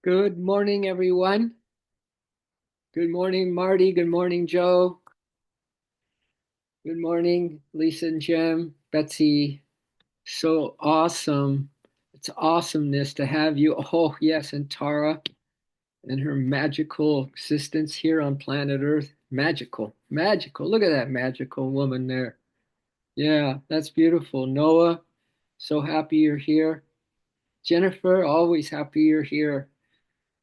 Good morning, everyone. Good morning, Marty. Good morning, Joe. Good morning, Lisa and Jim, Betsy. So awesome. It's awesomeness to have you. Oh, yes, and Tara and her magical existence here on planet Earth. Magical, magical. Look at that magical woman there. Yeah, that's beautiful. Noah, so happy you're here. Jennifer, always happy you're here.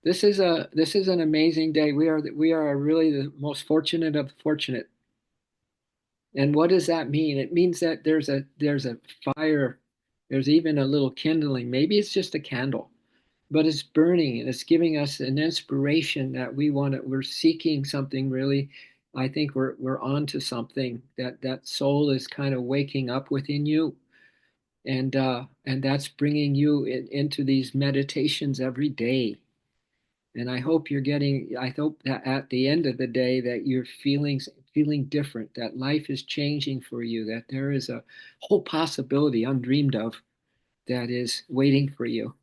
This is an amazing day. We are really the most fortunate of the fortunate. And what does that mean? It means that there's a fire, there's even a little kindling. Maybe it's just a candle, but it's burning and it's giving us an inspiration that we're seeking something really. I think we're onto something that soul is kind of waking up within you, and that's bringing you into these meditations every day. And I hope that at the end of the day that you're feeling different, that life is changing for you, that there is a whole possibility undreamed of that is waiting for you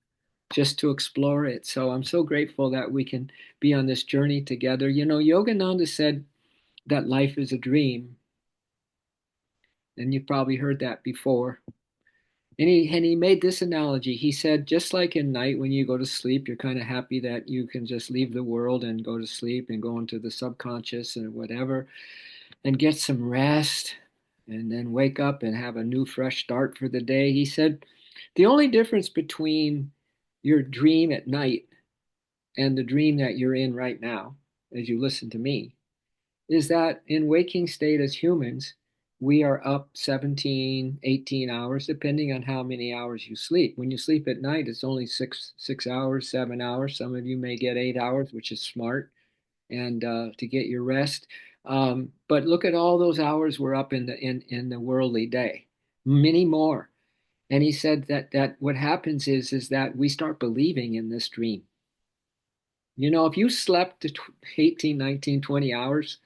just to explore it. So I'm so grateful that we can be on this journey together. You know, Yogananda said that life is a dream, and you've probably heard that before. And he made this analogy. He said, just like in night when you go to sleep, you're kind of happy that you can just leave the world and go to sleep and go into the subconscious and whatever and get some rest and then wake up and have a new fresh start for the day. He said, the only difference between your dream at night and the dream that you're in right now, as you listen to me, is that in waking state as humans, we are up 17, 18 hours, depending on how many hours you sleep. When you sleep at night, it's only six hours, 7 hours. Some of you may get 8 hours, which is smart, and to get your rest. But look at all those hours we're up in the worldly day, many more. And he said that what happens is that we start believing in this dream. You know, if you slept 18, 19, 20 hours,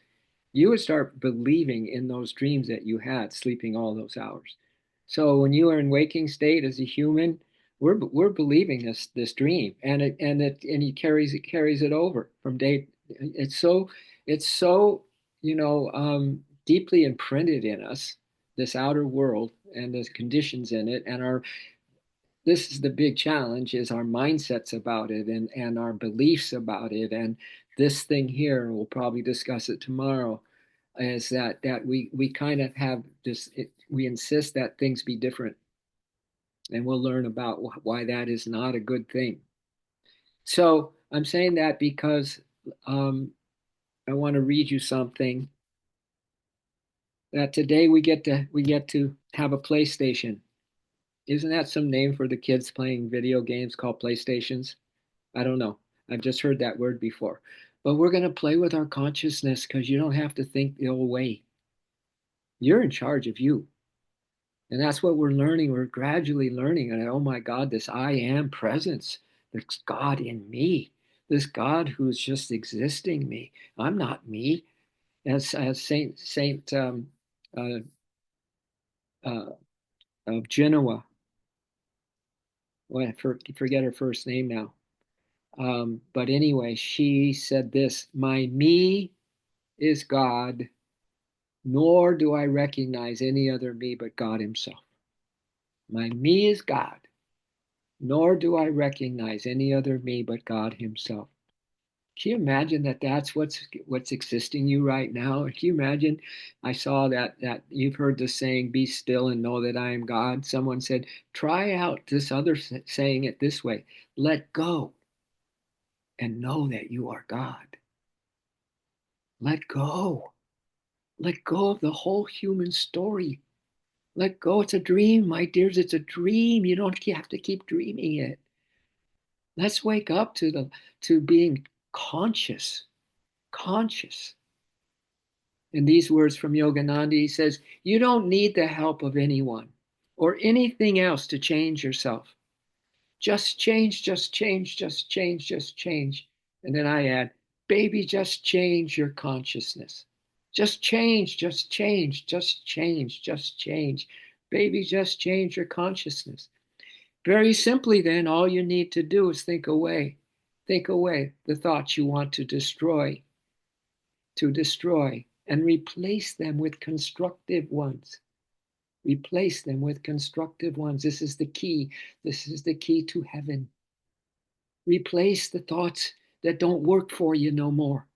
you would start believing in those dreams that you had sleeping all those hours. So when you are in waking state as a human, we're believing this dream, and he carries it over from day. It's so deeply imprinted in us, this outer world and the conditions in it, and our this is the big challenge is our mindsets about it and our beliefs about it. And this thing here, we'll probably discuss it tomorrow, is that we kind of have we insist that things be different, and we'll learn about why that is not a good thing. So I'm saying that because um, I want to read you something that today we get to have a PlayStation. Isn't that some name for the kids playing video games called PlayStations? I don't know. I've just heard that word before. But we're going to play with our consciousness because you don't have to think the old way. You're in charge of you. And that's what we're learning. We're gradually learning. And oh my God, this I am presence, this God in me, this God who's just existing me. I'm not me. As Saint uh, uh, of Genoa, well, I forget her first name now. But anyway, she said this: My me is God, nor do I recognize any other me but God Himself. My me is God, nor do I recognize any other me but God Himself. Can you imagine that that's what's existing you right now? Can you imagine? I saw that you've heard the saying, "Be still and know that I am God." Someone said, try out this other saying it this way: Let go and know that you are God. Let go. Let go of the whole human story. Let go. It's a dream, my dears. It's a dream. You don't have to keep dreaming it. Let's wake up to being conscious. Conscious. In these words from Yogananda, he says, you don't need the help of anyone or anything else to change yourself. Just change, just change, just change, just change. And then I add, baby, just change your consciousness. Just change, just change, just change, just change. Baby, just change your consciousness. Very simply, then, all you need to do is think away. Think away the thoughts you want to destroy, and replace them with constructive ones. Replace them with constructive ones. This is the key. This is the key to heaven. Replace the thoughts that don't work for you no more.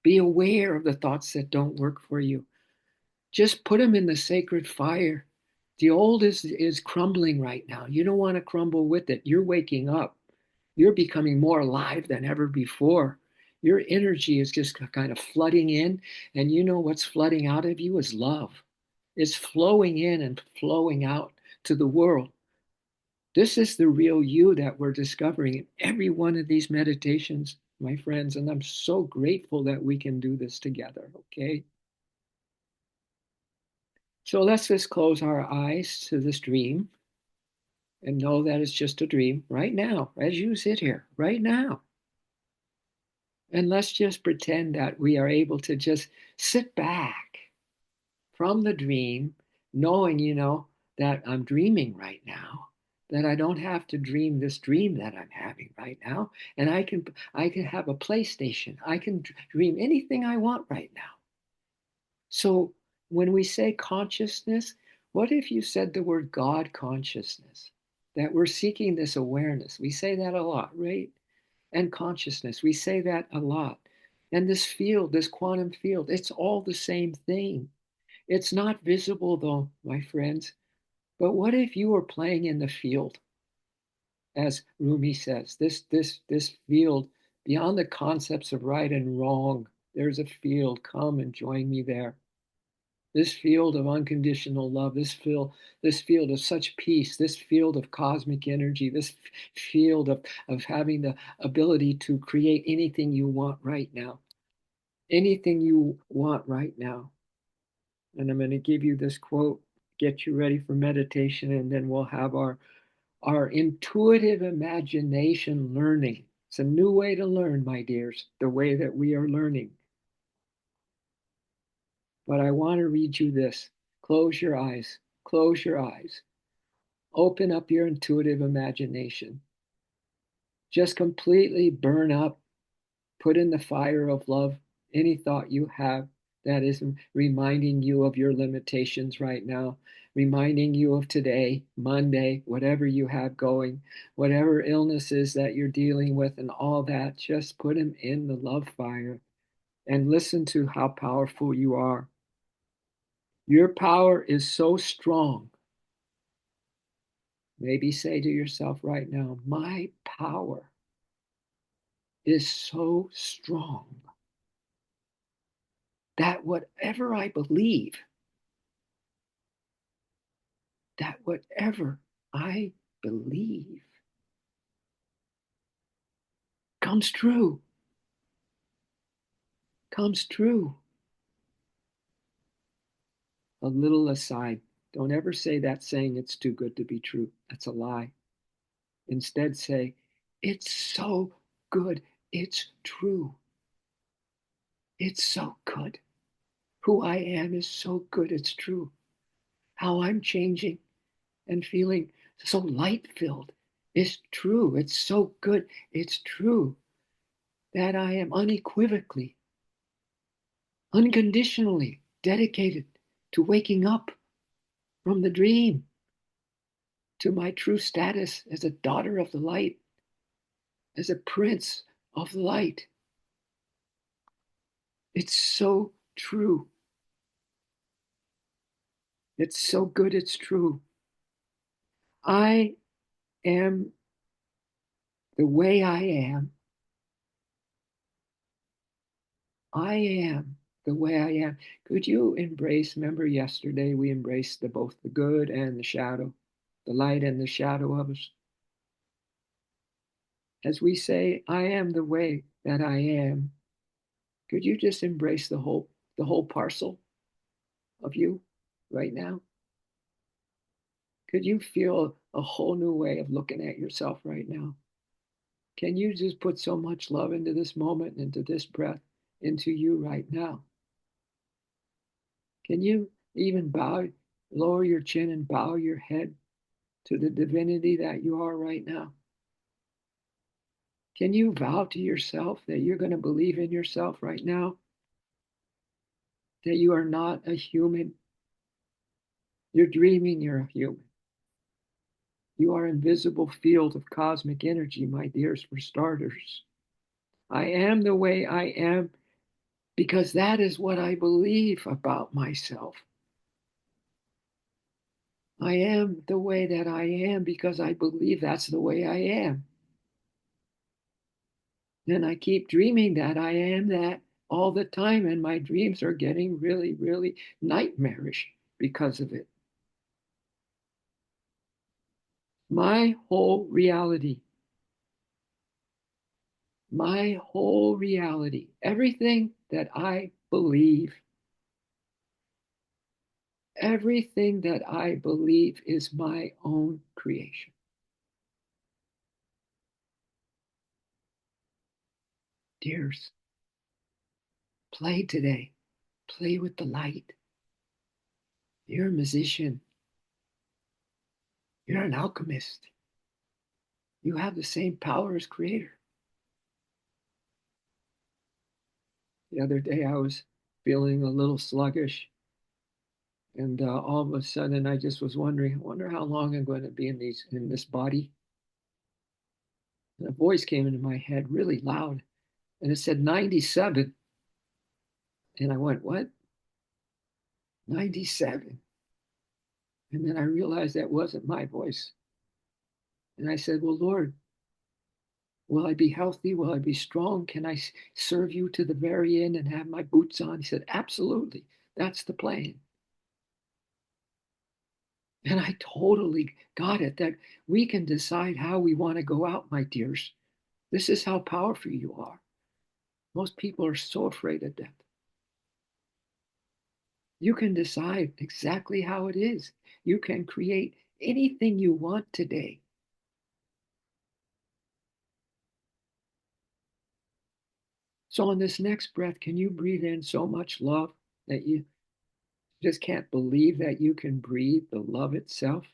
Be aware of the thoughts that don't work for you. Just put them in the sacred fire. The old is crumbling right now. You don't want to crumble with it. You're waking up. You're becoming more alive than ever before. Your energy is just kind of flooding in, and you know what's flooding out of you is love. It's flowing in and flowing out to the world. This is the real you that we're discovering in every one of these meditations, my friends, and I'm so grateful that we can do this together, okay? So let's just close our eyes to this dream and know that it's just a dream right now, as you sit here, right now. And let's just pretend that we are able to just sit back from the dream, knowing, that I'm dreaming right now, that I don't have to dream this dream that I'm having right now. And I can have a PlayStation. I can dream anything I want right now. So when we say consciousness, what if you said the word God consciousness? That we're seeking this awareness. We say that a lot, right? And consciousness, we say that a lot. And this field, this quantum field, it's all the same thing. It's not visible though, my friends. But what if you were playing in the field, as Rumi says, this field beyond the concepts of right and wrong? There's a field. Come and join me there. This field of unconditional love, this field of such peace, this field of cosmic energy, this field of having the ability to create anything you want right now. Anything you want right now. And I'm going to give you this quote, get you ready for meditation, and then we'll have our intuitive imagination learning. It's a new way to learn, my dears, the way that we are learning. But I want to read you this. Close your eyes. Close your eyes. Open up your intuitive imagination. Just completely burn up, put in the fire of love any thought you have that is reminding you of your limitations right now, reminding you of today, Monday, whatever you have going, whatever illnesses that you're dealing with, and all that. Just put them in the love fire and listen to how powerful you are. Your power is so strong. Maybe say to yourself right now, my power is so strong that whatever I believe, that whatever I believe comes true, comes true. A little aside, don't ever say that saying it's too good to be true. That's a lie. Instead, say, it's so good, it's true. It's so good. Who I am is so good, it's true. How I'm changing and feeling so light filled is true. It's so good, it's true that I am unequivocally, unconditionally dedicated to waking up from the dream to my true status as a daughter of the light, as a prince of the light. It's so true. It's so good, it's true. I am the way I am. I am the way I am. Could you embrace? Remember yesterday we embraced both the good and the shadow, the light and the shadow of us. As we say, I am the way that I am. Could you just embrace the whole parcel of you right now? Could you feel a whole new way of looking at yourself right now? Can you just put so much love into this moment, into this breath, into you right now? Can you even lower your chin and bow your head to the divinity that you are right now? Can you vow to yourself that you're going to believe in yourself right now? That you are not a human. You're dreaming you're a human. You are invisible field of cosmic energy, my dears, for starters. I am the way I am because that is what I believe about myself. I am the way that I am because I believe that's the way I am. And I keep dreaming that I am that all the time, and my dreams are getting really, really nightmarish because of it. My whole reality, everything that I believe, everything that I believe is my own creation. Dears, play today. Play with the light. You're a musician. You're an alchemist. You have the same power as creator. The other day I was feeling a little sluggish, and all of a sudden I just was wondering, I wonder how long I'm going to be in this body. And a voice came into my head really loud, and it said 97. And I went, what? 97. And then I realized that wasn't my voice. And I said, well, Lord, will I be healthy? Will I be strong? Can I serve you to the very end and have my boots on? He said, absolutely. That's the plan. And I totally got it that we can decide how we want to go out, my dears. This is how powerful you are. Most people are so afraid of death. You can decide exactly how it is. You can create anything you want today. So, on this next breath, can you breathe in so much love that you just can't believe that you can breathe the love itself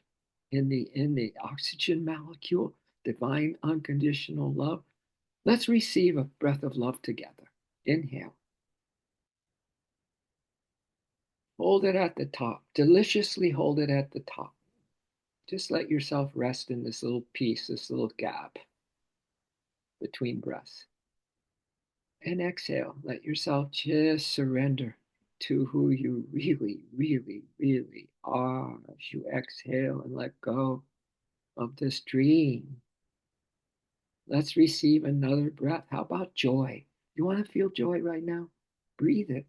in the oxygen molecule, divine unconditional love? Let's receive a breath of love together. Inhale. Hold it at the top. Deliciously hold it at the top. Just let yourself rest in this little piece, this little gap between breaths. And exhale. Let yourself just surrender to who you really, really, really are as you exhale and let go of this dream. Let's receive another breath. How about joy? You want to feel joy right now? Breathe it,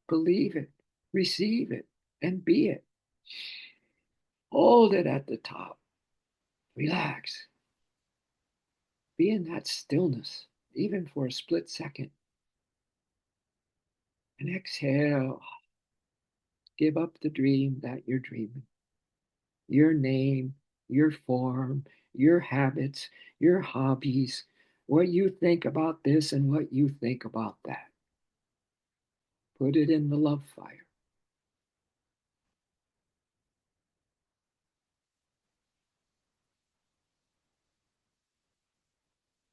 believe it, receive it, and be it. Hold it at the top. Relax. Be in that stillness, even for a split second. And exhale. Give up the dream that you're dreaming. Your name, your form, your habits, your hobbies, what you think about this and what you think about that. Put it in the love fire.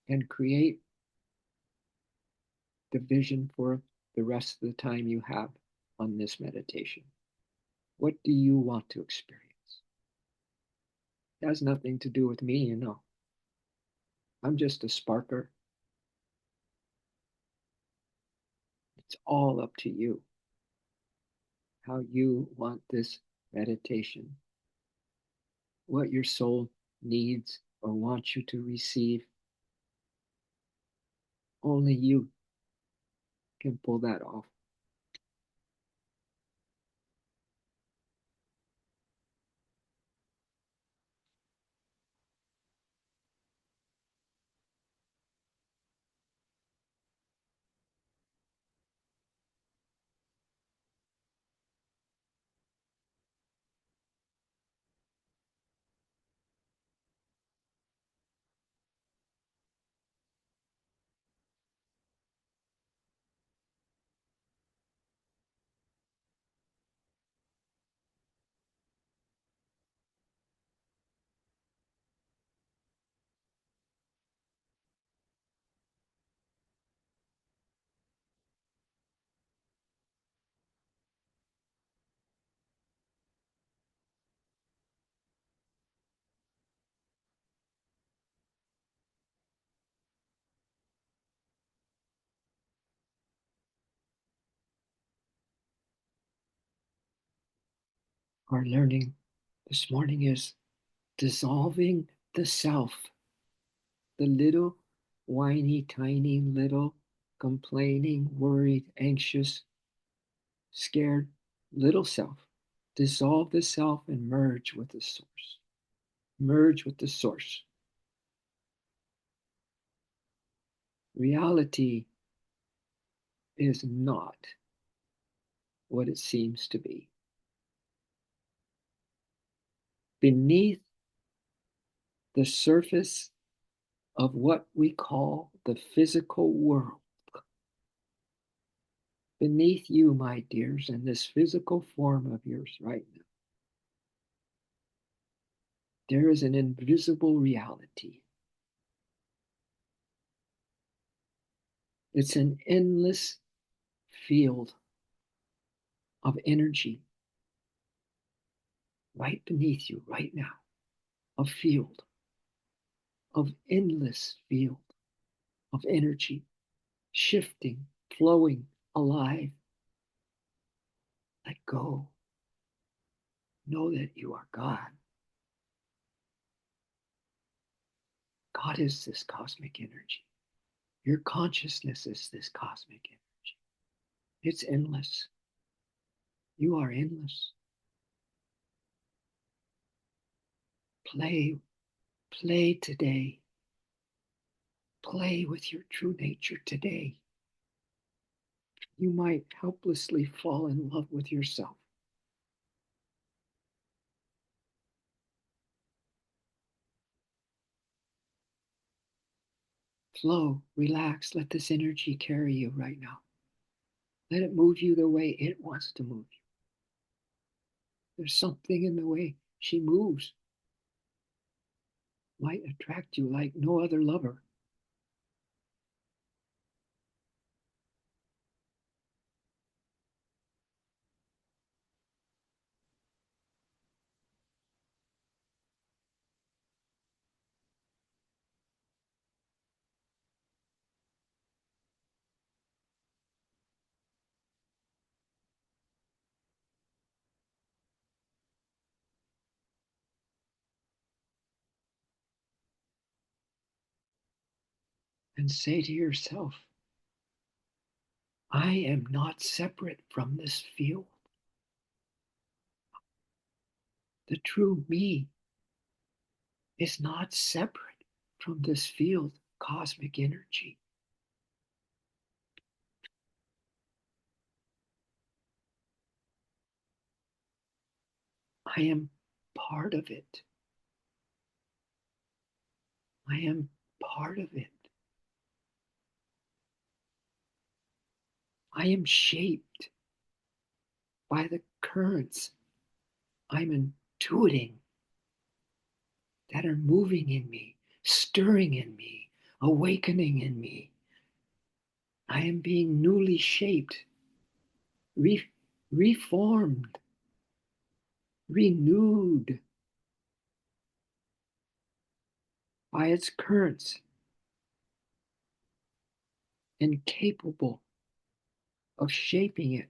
And create the vision for the rest of the time you have on this meditation. What do you want to experience? It has nothing to do with me, you know. I'm just a sparker. It's all up to you how you want this meditation, what your soul needs or wants you to receive. Only you can pull that off. Our learning this morning is dissolving the self, the little whiny, tiny, little complaining, worried, anxious, scared little self. Dissolve the self and merge with the source. Merge with the source. Reality is not what it seems to be. Beneath the surface of what we call the physical world, beneath you, my dears, in this physical form of yours right now, there is an invisible reality. It's an endless field of energy right beneath you right now, a field of endless field of energy, shifting, flowing, alive. Let go. Know that you are God. God is this cosmic energy. Your consciousness is this cosmic energy. It's endless. You are endless. Play, play today. Play with your true nature today. You might helplessly fall in love with yourself. Flow, relax, let this energy carry you right now. Let it move you the way it wants to move you. There's something in the way she moves might attract you like no other lover. And say to yourself, I am not separate from this field. The true me is not separate from this field, cosmic energy. I am part of it. I am part of it. I am shaped by the currents I'm intuiting that are moving in me, stirring in me, awakening in me. I am being newly shaped, reformed, renewed by its currents, and capable of shaping it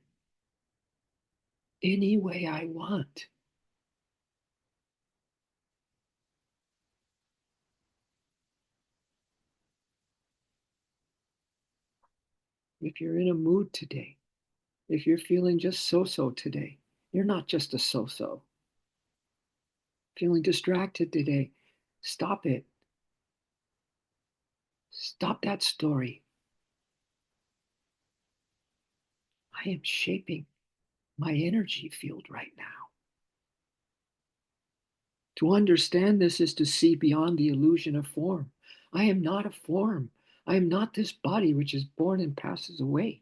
any way I want. If you're in a mood today, if you're feeling just so today, you're not just a so. Feeling distracted today, stop it. Stop that story. I am shaping my energy field right now. To understand this is to see beyond the illusion of form. I am not a form. I am not this body which is born and passes away.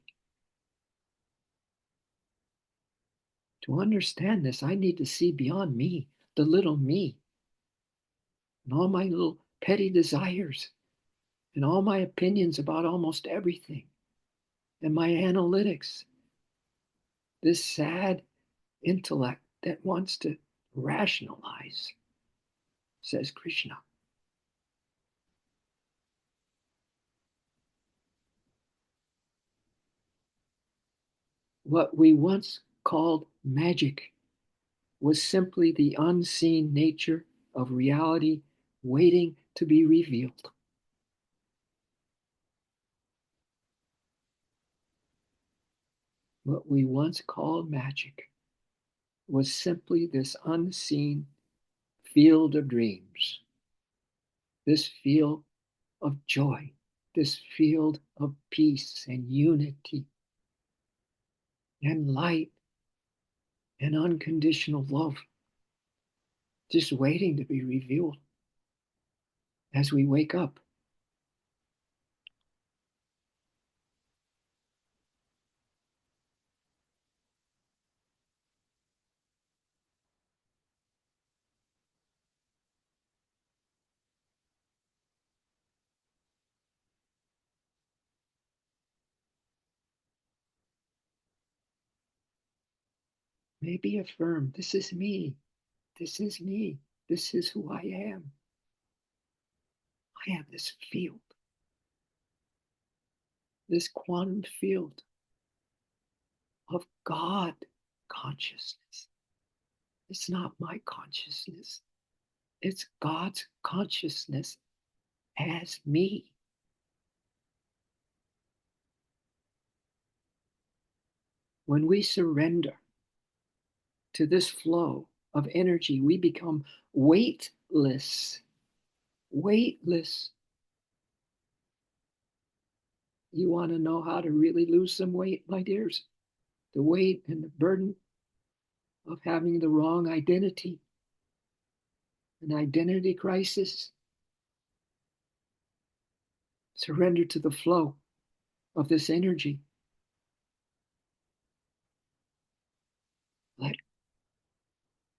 To understand this, I need to see beyond me, the little me, and all my little petty desires, and all my opinions about almost everything, and my analytics, this sad intellect that wants to rationalize, says Krishna. What we once called magic, was simply the unseen nature of reality waiting to be revealed. What we once called magic was simply this unseen field of dreams, this field of joy, this field of peace and unity and light and unconditional love, just waiting to be revealed as we wake up. Maybe affirm, this is me, this is me, this is who I am. I have this field, this quantum field of God consciousness. It's not my consciousness, it's God's consciousness as me. When we surrender to this flow of energy, we become weightless. Weightless. You want to know how to really lose some weight, my dears? The weight and the burden of having the wrong identity, an identity crisis. Surrender to the flow of this energy. Let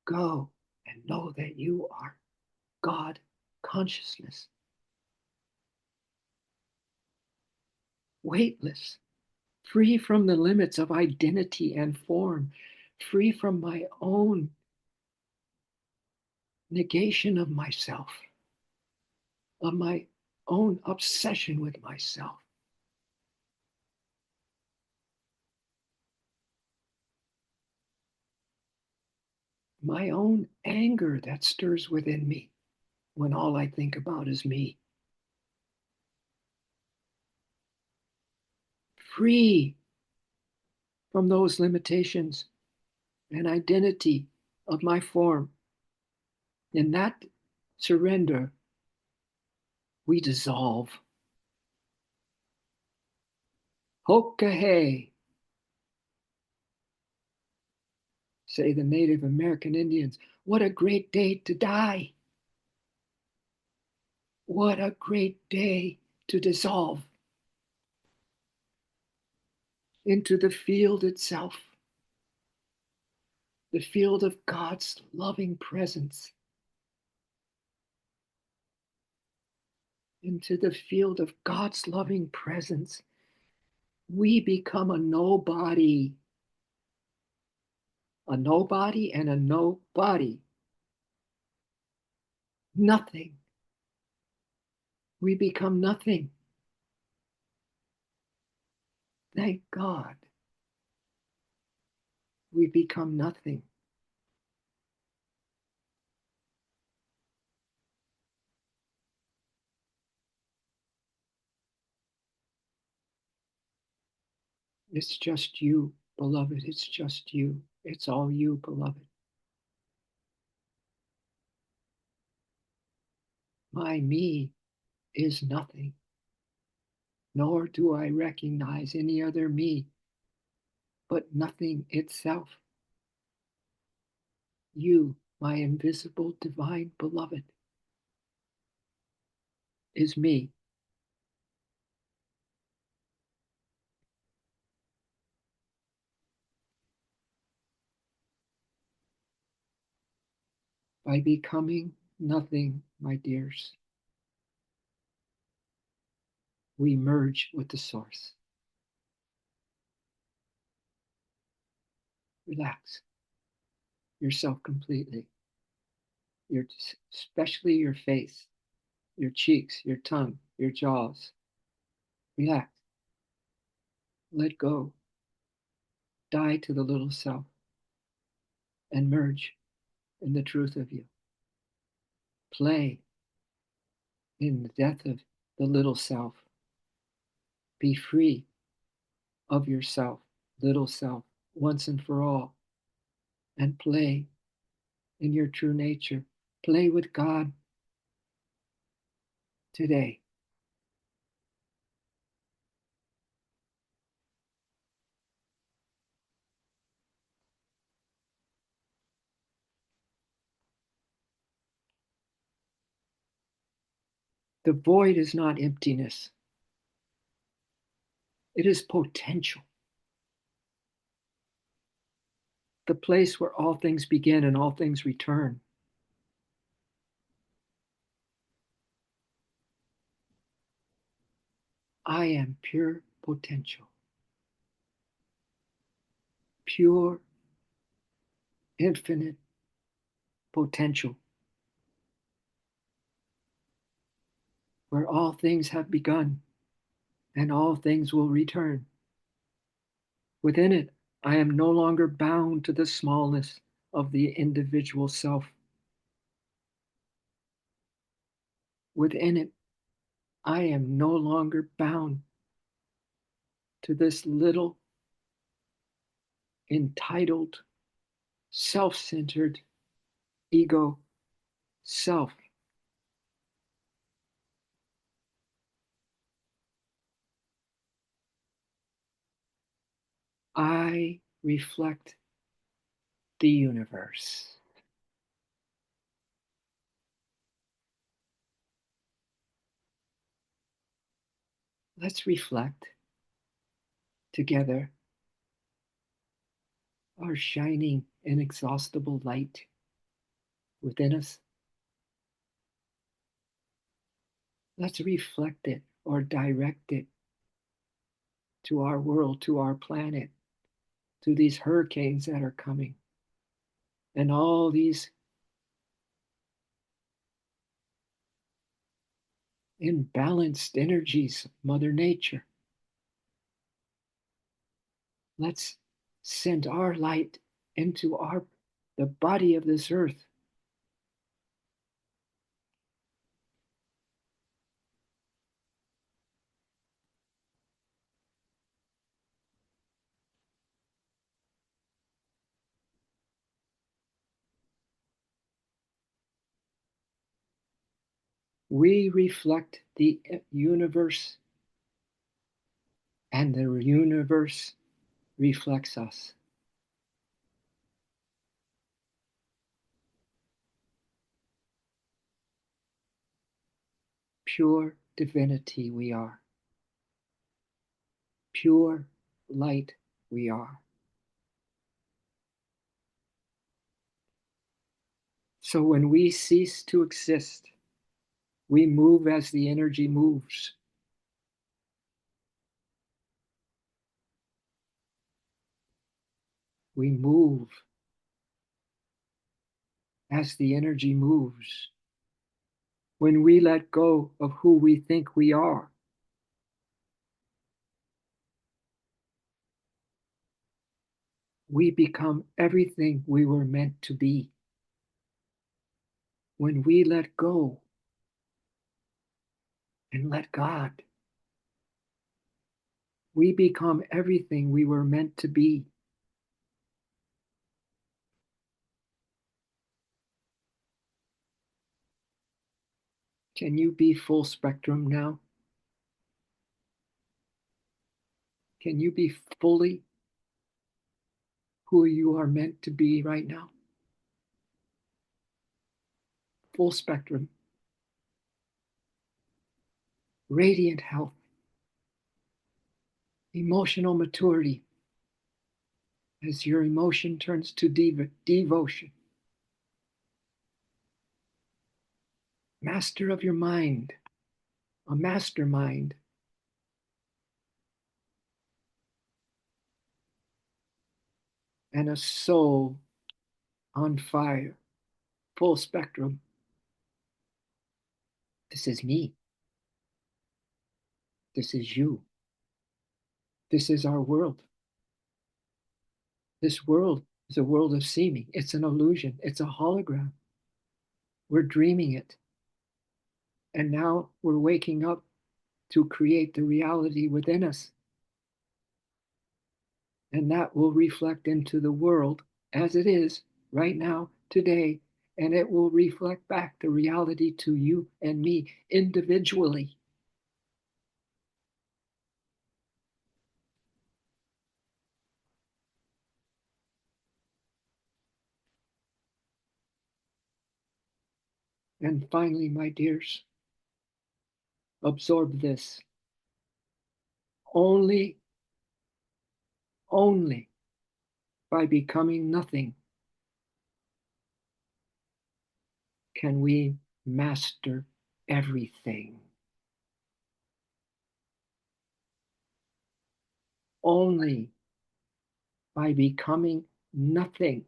go and know that you are God consciousness. Weightless, free from the limits of identity and form, free from my own negation of myself, of my own obsession with myself. My own anger that stirs within me when all I think about is me. Free from those limitations and identity of my form. In that surrender, we dissolve. Hokahe, say the Native American Indians. What a great day to die. What a great day to dissolve into the field itself, the field of God's loving presence, into the field of God's loving presence. We become a nobody and a nobody. Nothing. We become nothing. Thank God. We become nothing. It's just you, beloved. It's just you. It's all you, beloved. My me is nothing, nor do I recognize any other me, but nothing itself. You, my invisible divine beloved, is me. By becoming nothing, my dears, we merge with the source. Relax yourself completely, especially your face, your cheeks, your tongue, your jaws. Relax. Let go. Die to the little self and merge in the truth of you. Play in the death of the little self. Be free of yourself, little self, once and for all, and play in your true nature. Play with God today. The void is not emptiness, it is potential. The place where all things begin and all things return. I am pure potential, pure, infinite potential, where all things have begun and all things will return. Within it, I am no longer bound to the smallness of the individual self. Within it, I am no longer bound to this little, entitled, self centered ego self. I reflect the universe. Let's reflect together our shining, inexhaustible light within us. Let's reflect it or direct it to our world, to our planet, to these hurricanes that are coming, and all these imbalanced energies of Mother Nature. Let's send our light into the body of this earth. We reflect the universe, and the universe reflects us. Pure divinity we are. Pure light we are. So when we cease to exist, we move as the energy moves. We move as the energy moves. When we let go of who we think we are, we become everything we were meant to be. When we let go and let God, we become everything we were meant to be. Can you be full spectrum now? Can you be fully who you are meant to be right now? Full spectrum, radiant health, emotional maturity as your emotion turns to devotion. Master of your mind, a mastermind. And a soul on fire, full spectrum. This is me. This is you. This is our world. This world It's a world of seeming. It's an illusion. It's a hologram. We're dreaming it. And now we're waking up to create the reality within us. And that will reflect into the world as it is right now, today. And it will reflect back the reality to you and me individually. And finally, my dears, absorb this. Only, only by becoming nothing can we master everything. Only by becoming nothing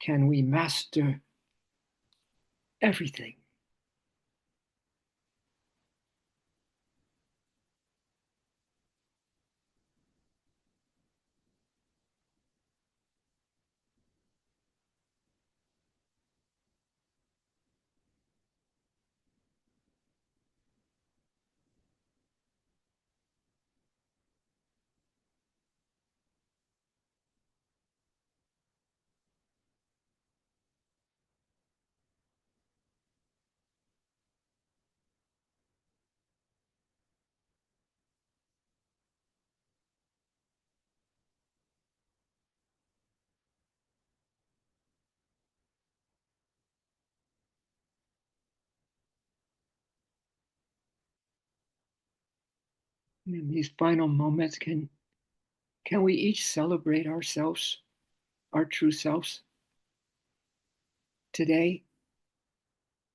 can we master everything. In these final moments, can we each celebrate ourselves, our true selves today?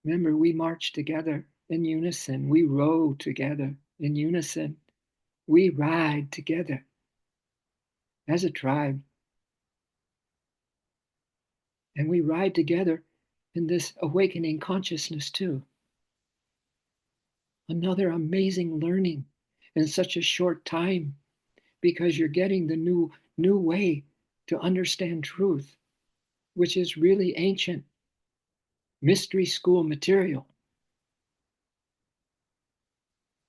Remember, we march together in unison. We row together in unison. We ride together as a tribe. And we ride together in this awakening consciousness too. Another amazing learning in such a short time because you're getting the new way to understand truth, which is really ancient mystery school material.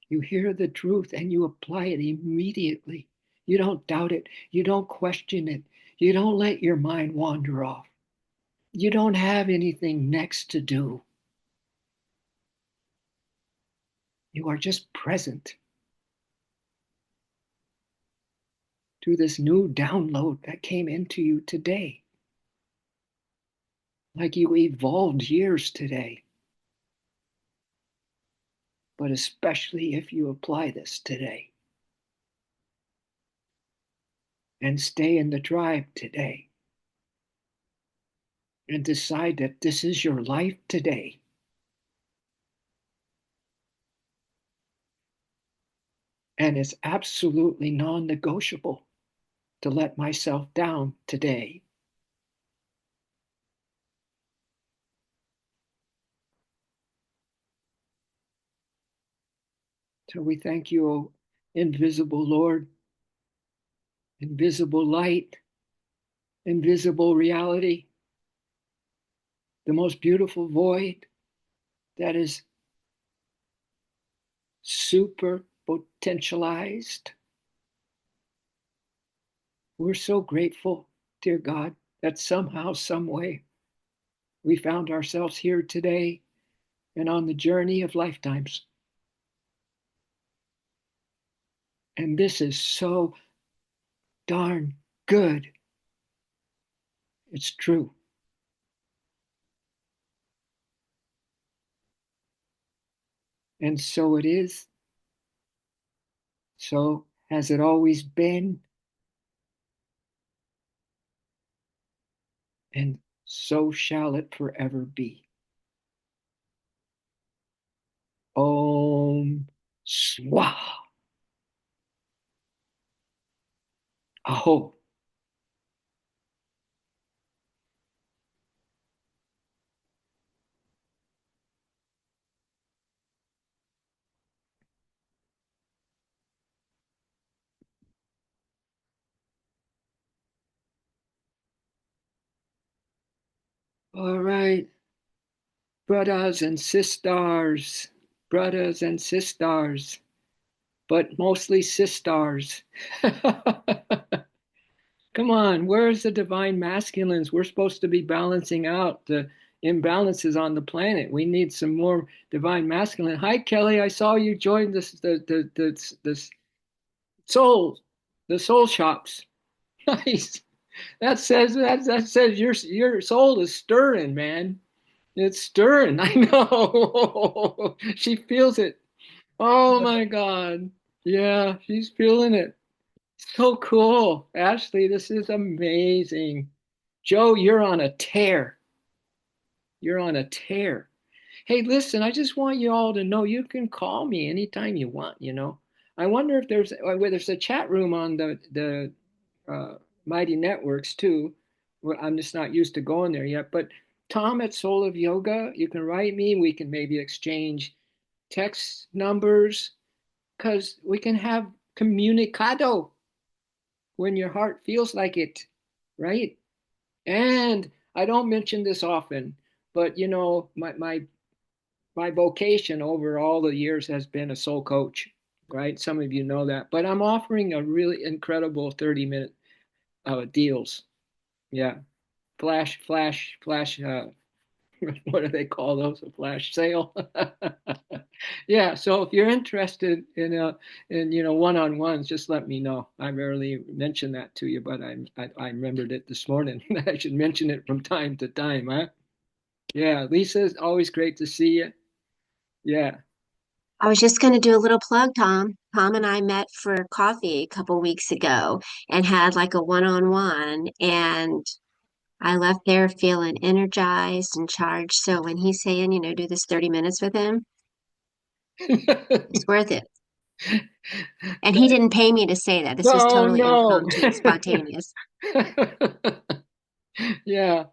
You hear the truth and you apply it immediately. You don't doubt it. You don't question it. You don't let your mind wander off. You don't have anything next to do. You are just present to this new download that came into you today. Like you evolved years today. But especially if you apply this today and stay in the tribe today and decide that this is your life today. And it's absolutely non negotiable to let myself down today. So we thank you, O invisible Lord, invisible light, invisible reality, the most beautiful void that is super potentialized. We're so grateful, dear God, that somehow, some way, we found ourselves here today and on the journey of lifetimes. And this is so darn good. It's true. And so it is. So has it always been. And so shall it forever be. Om Swaha. Aho. All right, brothers and sisters, but mostly sisters. Come on, where's the divine masculines? We're supposed to be balancing out the imbalances on the planet. We need some more divine masculine. Hi, Kelly. I saw you join this soul the soul shops. Nice. That says your soul is stirring, man. It's stirring. I know. She feels it. Oh my God. Yeah, she's feeling it. So cool. Ashley, this is amazing. Joe, you're on a tear. You're on a tear. Hey, listen, I just want you all to know you can call me anytime you want. I wonder if there's a chat room on the Mighty Networks too. Well, I'm just not used to going there yet. But Tom at Soul of Yoga, you can write me. We can maybe exchange text numbers because we can have comunicado when your heart feels like it, right? And I don't mention this often, but my vocation over all the years has been a soul coach, right? Some of you know that, but I'm offering a really incredible 30-minute deals. Yeah, flash. What do they call those? A flash sale. Yeah. So if you're interested in one-on-ones, just let me know. I rarely mention that to you, but I remembered it this morning. I should mention it from time to time, huh? Yeah. Lisa, it's always great to see you. Yeah. I was just going to do a little plug, Tom. Tom and I met for coffee a couple weeks ago and had like a one-on-one, and I left there feeling energized and charged. So when he's saying, do this 30 minutes with him, it's worth it. And he didn't pay me to say that. This was Oh totally no. impromptu and spontaneous. Yeah.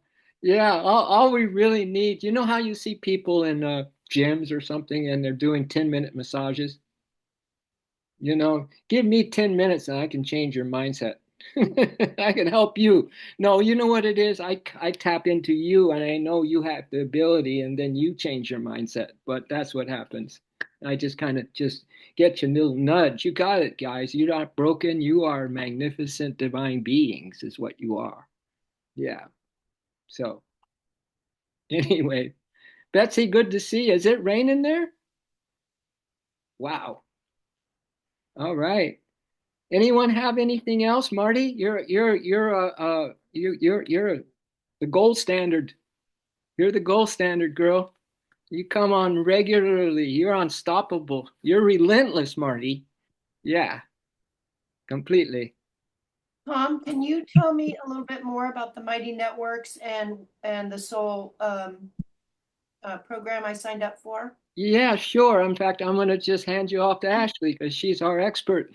Yeah. All we really need, you know how you see people in gyms or something and they're doing 10-minute massages? Give me 10 minutes and I can change your mindset. I can help you. No, you know what it is? I tap into you and I know you have the ability and then you change your mindset. But that's what happens. I just kind of just get you a little nudge. You got it, guys. You're not broken. You are magnificent divine beings, is what you are. Yeah. So, anyway, Betsy, good to see you. Is it raining there? Wow. All right. Anyone have anything else, Marty? You're the gold standard. You're the gold standard, girl. You come on regularly. You're unstoppable. You're relentless, Marty. Yeah, completely. Tom, can you tell me a little bit more about the Mighty Networks and the Soul program I signed up for? Yeah, sure. In fact, I'm gonna just hand you off to Ashley because she's our expert.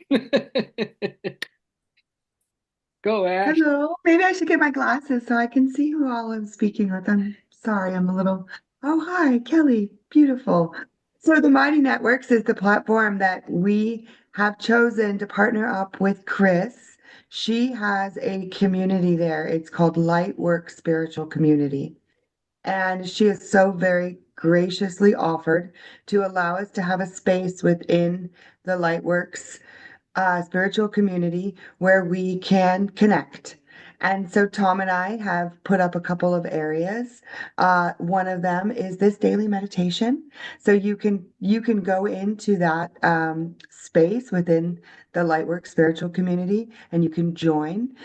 Go, Ash. Hello. Maybe I should get my glasses so I can see who all I'm speaking with. I'm sorry, I'm a little. Oh, hi, Kelly. Beautiful. So, the Mighty Networks is the platform that we have chosen to partner up with Chris. She has a community there. It's called Lightwork Spiritual Community. And she has so very graciously offered to allow us to have a space within the Lightworks spiritual community where we can connect. And so Tom and I have put up a couple of areas. One of them is this daily meditation. So you can go into that space within the Lightwork spiritual community, and you can join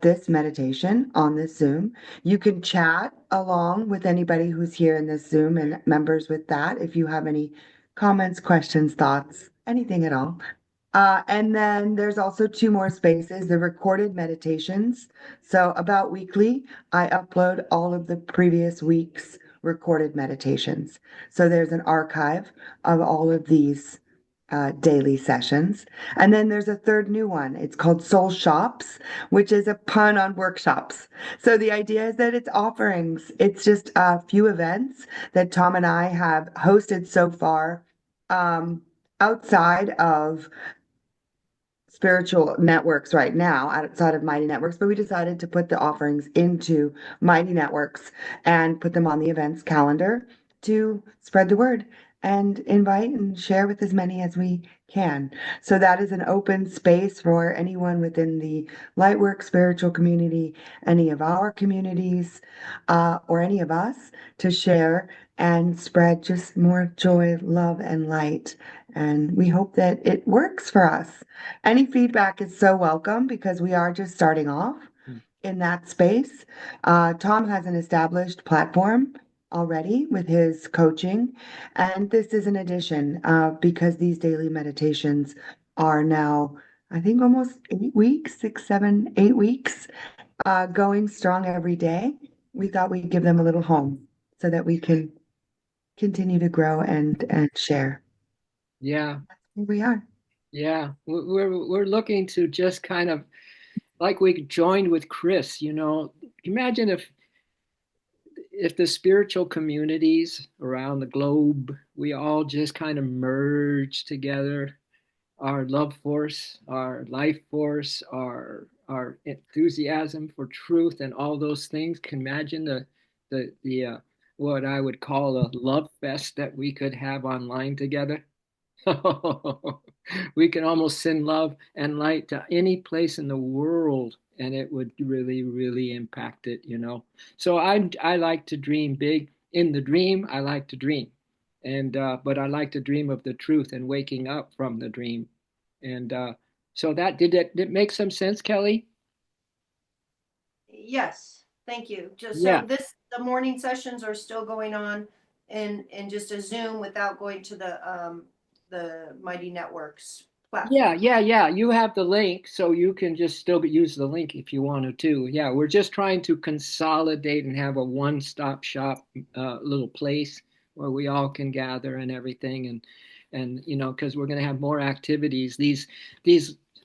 this meditation on this Zoom. You can chat along with anybody who's here in this Zoom and members with that if you have any comments, questions, thoughts, anything at all. And then there's also two more spaces, the recorded meditations. So about weekly, I upload all of the previous week's recorded meditations. So there's an archive of all of these daily sessions. And then there's a third new one. It's called Soul Shops, which is a pun on workshops. So the idea is that it's offerings. It's just a few events that Tom and I have hosted so far, outside of spiritual networks right now outside of Mighty Networks, but we decided to put the offerings into Mighty Networks and put them on the events calendar to spread the word and invite and share with as many as we can. So that is an open space for anyone within the Lightwork spiritual community, any of our communities, or any of us to share and spread just more joy, love, and light. And we hope that it works for us. Any feedback is so welcome because we are just starting off in that space. Tom has an established platform already with his coaching, and this is an addition because these daily meditations are now, I think, almost 8 weeks, 6, 7, 8 weeks, going strong every day. We thought we'd give them a little home so that we can continue to grow and share. Yeah, Here we are. yeah. We're looking to just kind of like we joined with Chris, imagine if the spiritual communities around the globe, we all just kind of merge together our love force, our life force, our enthusiasm for truth, and all those things. Can imagine the what I would call a love fest that we could have online together. We can almost send love and light to any place in the world, and it would really, really impact it. So I like to dream big. In the dream, I like to dream, and but I like to dream of the truth and waking up from the dream. And so that did it make some sense, Kelly? Yes, thank you. Just Yeah. so the morning sessions are still going on in just a Zoom without going to the Mighty Networks Yeah, platform. yeah. You have the link, so you can just still use the link if you wanted to. Yeah, we're just trying to consolidate and have a one-stop shop little place where we all can gather and everything, and because we're going to have more activities. These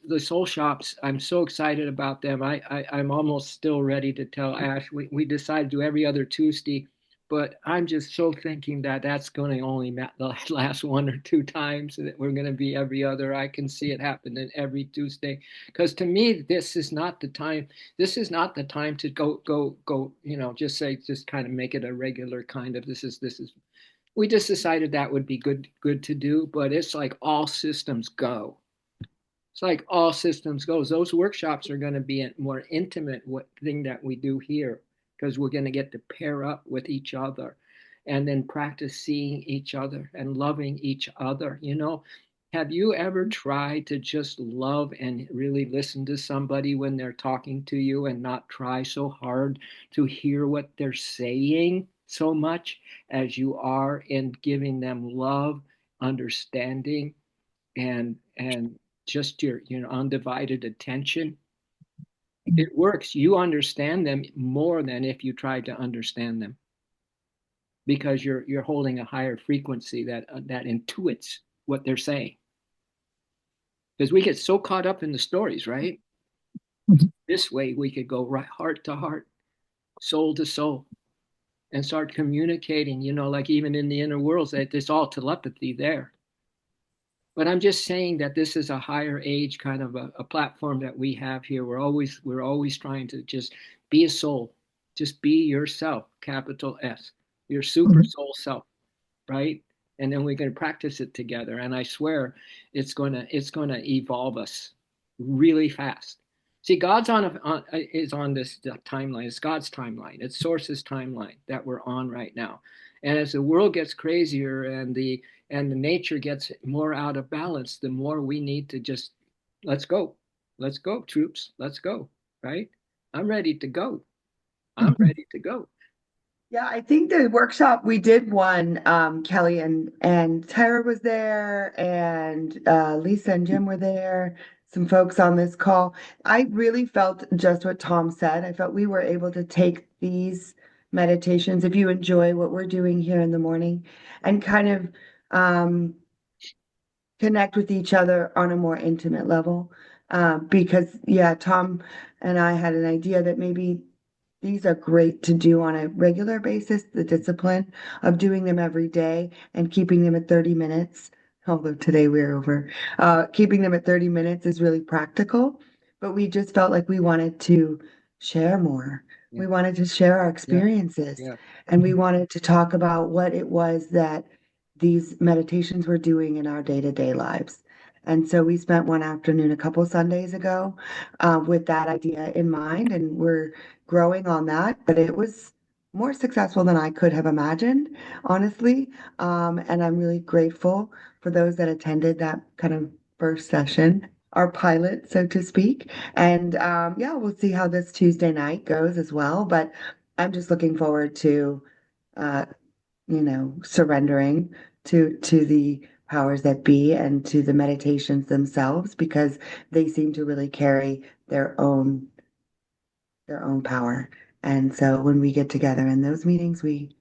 the soul shops. I'm so excited about them. I'm almost still ready to tell Ash. We decided to do every other Tuesday. But I'm just so thinking that that's going to only last 1 or 2 times, and that we're going to be every other. I can see it happening every Tuesday. Because to me, this is not the time. This is not the time to go. Just say, just kind of make it a regular kind of. This is. We just decided that would be good to do. But it's like all systems go. It's like all systems goes. Those workshops are going to be a more intimate thing that we do here because we're going to get to pair up with each other and then practice seeing each other and loving each other. Have you ever tried to just love and really listen to somebody when they're talking to you and not try so hard to hear what they're saying so much as you are in giving them love, understanding, and just your undivided attention? It works. You understand them more than if you tried to understand them because you're holding a higher frequency that intuits what they're saying. Because we get so caught up in the stories, right? This way we could go right heart to heart, soul to soul, and start communicating. Like even in the inner worlds, that there's all telepathy there. But I'm just saying that this is a higher age kind of a platform that we have here. We're always trying to just be a soul, just be yourself, capital S, your super soul self, right? And then we're going to practice it together. And I swear, it's gonna evolve us really fast. See, God's is on this timeline. It's God's timeline. It's Source's timeline that we're on right now. And as the world gets crazier and the nature gets more out of balance, the more we need to just let's go. Let's go, troops. Let's go. Right? I'm ready to go. I'm ready to go. Yeah, I think the workshop we did one, Kelly and Tara was there, and Lisa and Jim were there, some folks on this call. I really felt just what Tom said. I felt we were able to take these meditations, if you enjoy what we're doing here in the morning, and kind of connect with each other on a more intimate level. Because, yeah, Tom and I had an idea that maybe these are great to do on a regular basis, the discipline of doing them every day and keeping them at 30 minutes although today we're over. Keeping them at 30 minutes is really practical, but we just felt like we wanted to share more. Yeah. We wanted to share our experiences, Yeah. and we wanted to talk about what it was that these meditations were doing in our day-to-day lives. And so we spent one afternoon a couple Sundays ago with that idea in mind, and we're growing on that, but it was more successful than I could have imagined, honestly. And I'm really grateful for those that attended that kind of first session, our pilot, so to speak. And yeah, we'll see how this Tuesday night goes as well. But I'm just looking forward to, uh, surrendering to the powers that be and to the meditations themselves, because they seem to really carry their own power. And so when we get together in those meetings, we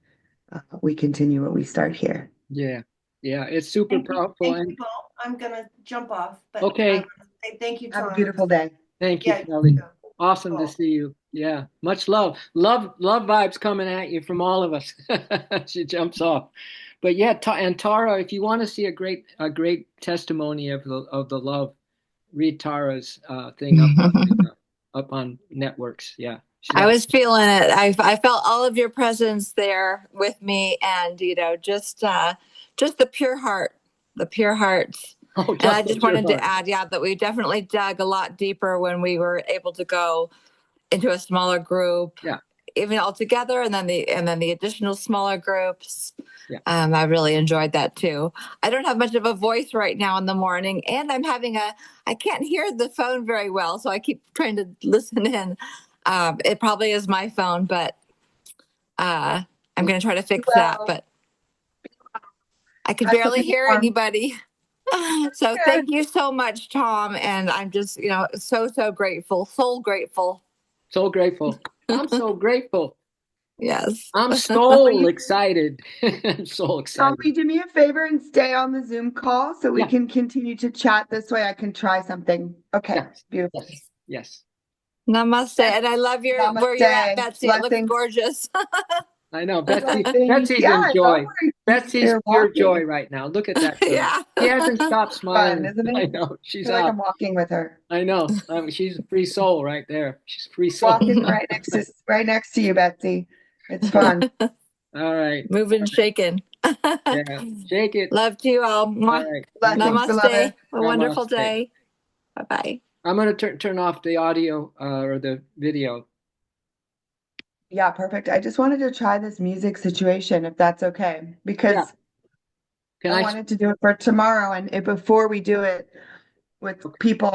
continue what we start here. Yeah. Yeah. It's super powerful. Thank And you both. I'm gonna jump off, but Okay. I wanna say thank you, Have a Tom. beautiful day. thank you, Yeah, Kelly. you too. Awesome to Cool. see you. Yeah. Much love. Love vibes coming at you from all of us. She jumps off. But yeah, and Tara, if you want to see a great testimony of the love, read Tara's thing up on networks. Yeah. I was feeling it. I felt all of your presence there with me, and just the pure heart, the pure hearts. Oh, And I just just the pure wanted to heart. add, yeah, that we definitely dug a lot deeper when we were able to go into a smaller group, Yeah. even all together, and then the additional smaller groups. Yeah. I really enjoyed that too. I don't have much of a voice right now in the morning, and I can't hear the phone very well, so I keep trying to listen in. It probably is my phone, but I'm going to try to fix that. But I could That's barely okay, hear Tom. anybody. So thank you so much, Tom. And I'm just, so grateful, so grateful. So grateful. I'm so grateful. Yes. I'm so excited. I'm so Tom, excited. will you do me a favor and stay on the Zoom call so we Yeah. can continue to chat this way? I can try something. Okay, Yes. beautiful. Yes. Namaste. And I love where you're at, Namaste. Betsy. It looks Blessings. gorgeous. I know. Betsy's Blessings. Yeah, in I love joy. where you- Betsy's you're pure walking. joy right now. Look at that. Girl. Yeah. She hasn't stopped Fun, smiling. isn't I it? know. I She's feel like up. I'm walking with her. I know. She's a free soul right there. She's a free soul. Walking right next to you, Betsy. It's fun. All right. Moving and shaking. Yeah. Shake it. Love to you all. All Mwah. right. Blessings, beloved. Namaste. A wonderful Namaste. day. Bye-bye. I'm going to turn off the audio or the video. Yeah, perfect. I just wanted to try this music situation, if that's okay, because Yeah. Can I wanted to do it for tomorrow, and before we do it with people